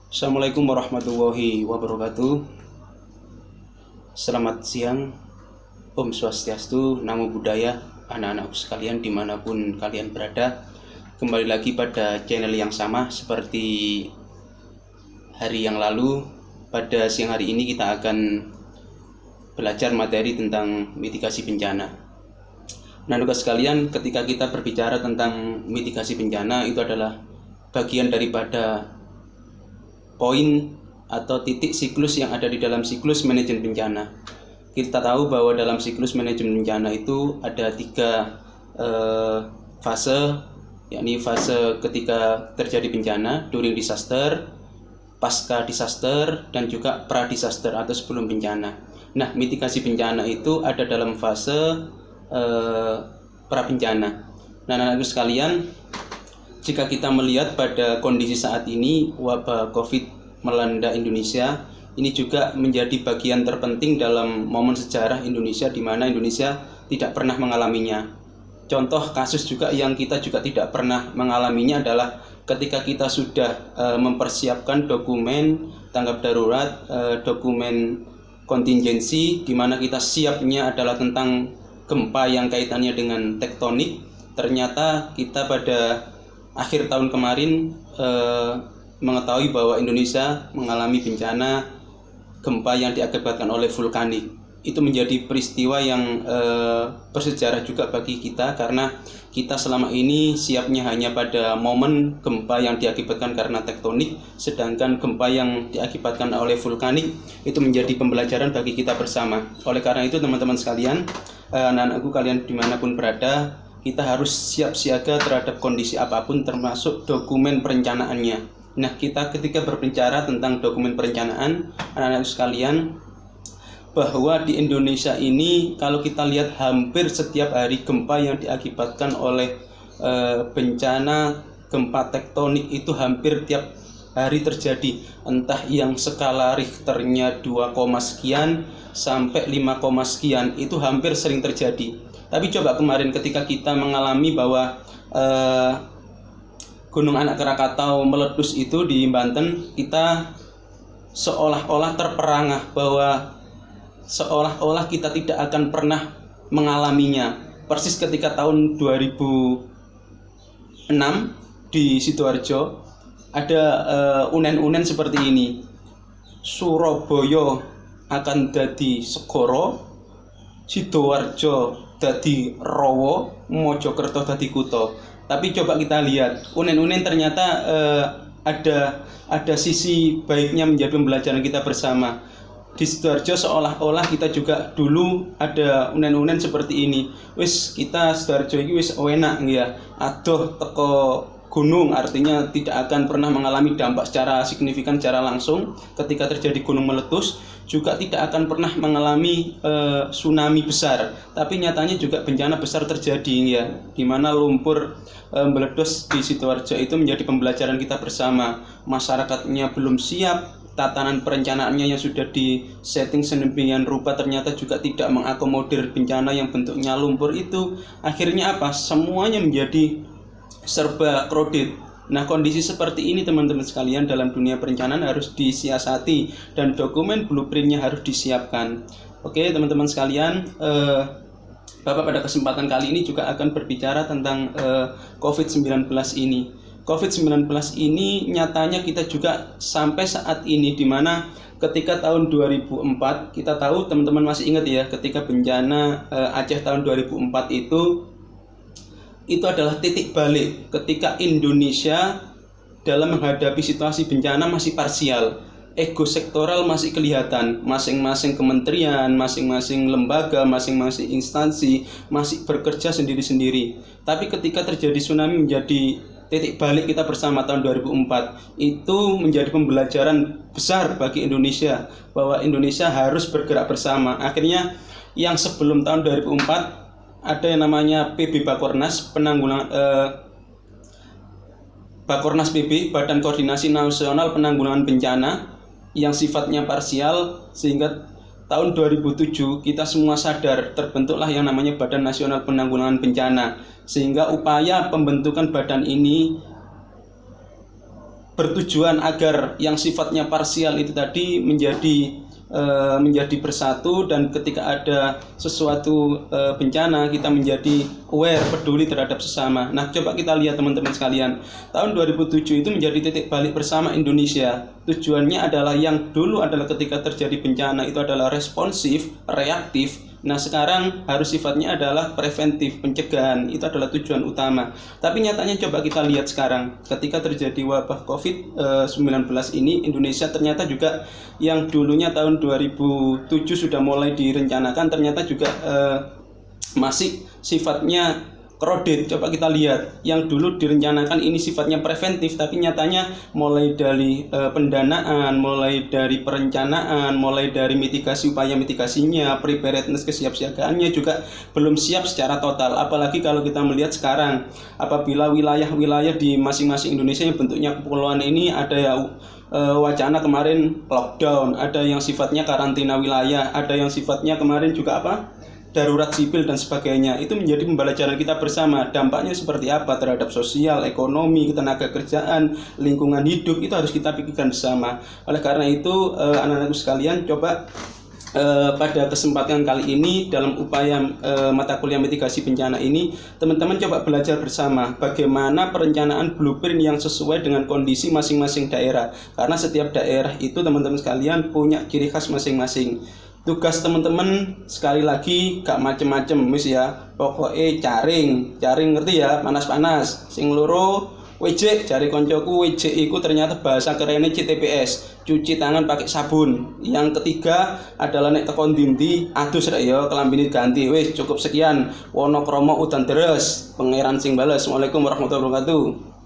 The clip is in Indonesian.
Assalamualaikum warahmatullahi wabarakatuh. Selamat siang, Om Swastiastu, Namo Buddhaya, anak-anakku sekalian dimanapun kalian berada. Kembali lagi pada channel yang sama seperti hari yang lalu. Pada siang hari ini kita akan belajar materi tentang mitigasi bencana. Nah, anak sekalian, ketika kita berbicara tentang mitigasi bencana, itu adalah bagian daripada poin atau titik siklus yang ada di dalam siklus manajemen bencana. Kita tahu bahwa dalam siklus manajemen bencana itu ada tiga fase, yakni fase ketika terjadi bencana, during disaster, pasca disaster, dan juga pra disaster atau sebelum bencana. Nah, mitigasi bencana itu ada dalam fase pra bencana. Nah, anak-anakku sekalian, jika kita melihat pada kondisi saat ini, wabah COVID melanda Indonesia, ini juga menjadi bagian terpenting dalam momen sejarah Indonesia, di mana Indonesia tidak pernah mengalaminya. Contoh kasus juga yang kita juga tidak pernah mengalaminya adalah ketika kita sudah mempersiapkan dokumen tanggap darurat, dokumen kontingensi, di mana kita siapnya adalah tentang gempa yang kaitannya dengan tektonik. Ternyata kita pada akhir tahun kemarin mengetahui bahwa Indonesia mengalami bencana gempa yang diakibatkan oleh vulkanik. Itu menjadi peristiwa yang bersejarah juga bagi kita, karena kita selama ini siapnya hanya pada momen gempa yang diakibatkan karena tektonik, sedangkan gempa yang diakibatkan oleh vulkanik itu menjadi pembelajaran bagi kita bersama. Oleh karena itu, teman-teman sekalian, anak-anakku kalian dimanapun berada, kita harus siap siaga terhadap kondisi apapun, termasuk dokumen perencanaannya. Nah, kita ketika berbicara tentang dokumen perencanaan, anak-anak sekalian, bahwa di Indonesia ini kalau kita lihat hampir setiap hari gempa yang diakibatkan oleh bencana gempa tektonik itu hampir tiap hari terjadi, entah yang skala Richternya 2, sekian sampai 5, sekian, itu hampir sering terjadi. Tapi coba kemarin ketika kita mengalami bahwa Gunung Anak Krakatau meletus itu di Banten, kita seolah-olah terperangah bahwa seolah-olah kita tidak akan pernah mengalaminya. Persis ketika tahun 2006 di Sidoarjo ada unen-unen seperti ini. Surabaya akan dadi segara, Sidoarjo dadi rawa, Mojokerto dadi kutha. Tapi coba kita lihat, unen-unen ternyata ada sisi baiknya menjadi pembelajaran kita bersama. Di Sidoarjo seolah-olah kita juga dulu ada unen-unen seperti ini. Wis kita Sidoarjo iki wis enak ya. Adoh teko gunung, artinya tidak akan pernah mengalami dampak secara signifikan secara langsung. Ketika terjadi gunung meletus, juga tidak akan pernah mengalami tsunami besar, tapi nyatanya juga bencana besar terjadi ya, di mana lumpur meletus di Sidoarjo. Itu menjadi pembelajaran kita bersama. Masyarakatnya belum siap, tatanan perencanaannya yang sudah di setting sedemikian rupa ternyata juga tidak mengakomodir bencana yang bentuknya lumpur itu. Akhirnya apa? Semuanya menjadi serba kredit. Nah, kondisi seperti ini teman-teman sekalian dalam dunia perencanaan harus disiasati dan dokumen blueprintnya harus disiapkan. Oke teman-teman sekalian, Bapak pada kesempatan kali ini juga akan berbicara tentang COVID-19 ini. COVID-19 ini nyatanya kita juga sampai saat ini, di mana ketika tahun 2004, kita tahu teman-teman masih ingat ya, ketika bencana Aceh tahun 2004 itu adalah titik balik ketika Indonesia dalam menghadapi situasi bencana masih parsial. Ego sektoral masih kelihatan, masing-masing kementerian, masing-masing lembaga, masing-masing instansi masih bekerja sendiri-sendiri. Tapi ketika terjadi tsunami menjadi titik balik kita bersama tahun 2004, itu menjadi pembelajaran besar bagi Indonesia bahwa Indonesia harus bergerak bersama. Akhirnya yang sebelum tahun 2004 ada yang namanya PB Bakornas, Bakornas PB, Badan Koordinasi Nasional Penanggulangan Bencana, yang sifatnya parsial, sehingga tahun 2007 kita semua sadar terbentuklah yang namanya Badan Nasional Penanggulangan Bencana, sehingga upaya pembentukan badan ini bertujuan agar yang sifatnya parsial itu tadi menjadi bersatu, dan ketika ada sesuatu bencana kita menjadi aware, peduli terhadap sesama. Nah, coba kita lihat teman-teman sekalian, tahun 2007 itu menjadi titik balik bersama Indonesia. Tujuannya adalah yang dulu adalah ketika terjadi bencana itu adalah responsif, reaktif. Nah, sekarang harus sifatnya adalah preventif, pencegahan. Itu adalah tujuan utama. Tapi nyatanya coba kita lihat sekarang, ketika terjadi wabah COVID-19 ini, Indonesia ternyata juga yang dulunya tahun 2007 sudah mulai direncanakan, ternyata juga masih sifatnya crowded. Coba kita lihat, yang dulu direncanakan ini sifatnya preventif, tapi nyatanya mulai dari pendanaan, mulai dari perencanaan, mulai dari mitigasi, upaya mitigasinya, preparedness, kesiapsiagaannya juga belum siap secara total. Apalagi kalau kita melihat sekarang, apabila wilayah-wilayah di masing-masing Indonesia yang bentuknya kepulauan ini ada ya wacana kemarin lockdown, ada yang sifatnya karantina wilayah, ada yang sifatnya kemarin juga darurat sipil dan sebagainya. Itu menjadi pembelajaran kita bersama. Dampaknya seperti apa terhadap sosial, ekonomi, tenaga kerjaan, lingkungan hidup, itu harus kita pikirkan bersama. Oleh karena itu, anak-anakku sekalian, coba pada kesempatan kali ini dalam upaya mata kuliah mitigasi bencana ini, teman-teman coba belajar bersama bagaimana perencanaan blueprint yang sesuai dengan kondisi masing-masing daerah. Karena setiap daerah itu teman-teman sekalian punya ciri khas masing-masing. Tugas teman-teman sekali lagi gak macem-macem ya, pokoknya caring ngerti ya, panas-panas. Sing loro WC, cari koncoku, WC iku ternyata bahasa kerennya CTPS, cuci tangan pakai sabun. Yang ketiga adalah nek tekon dindi adus rek ya, kelambine ganti. Wis cukup sekian, wono kromo udan deres, pangeran sing bales. Assalamualaikum warahmatullahi wabarakatuh.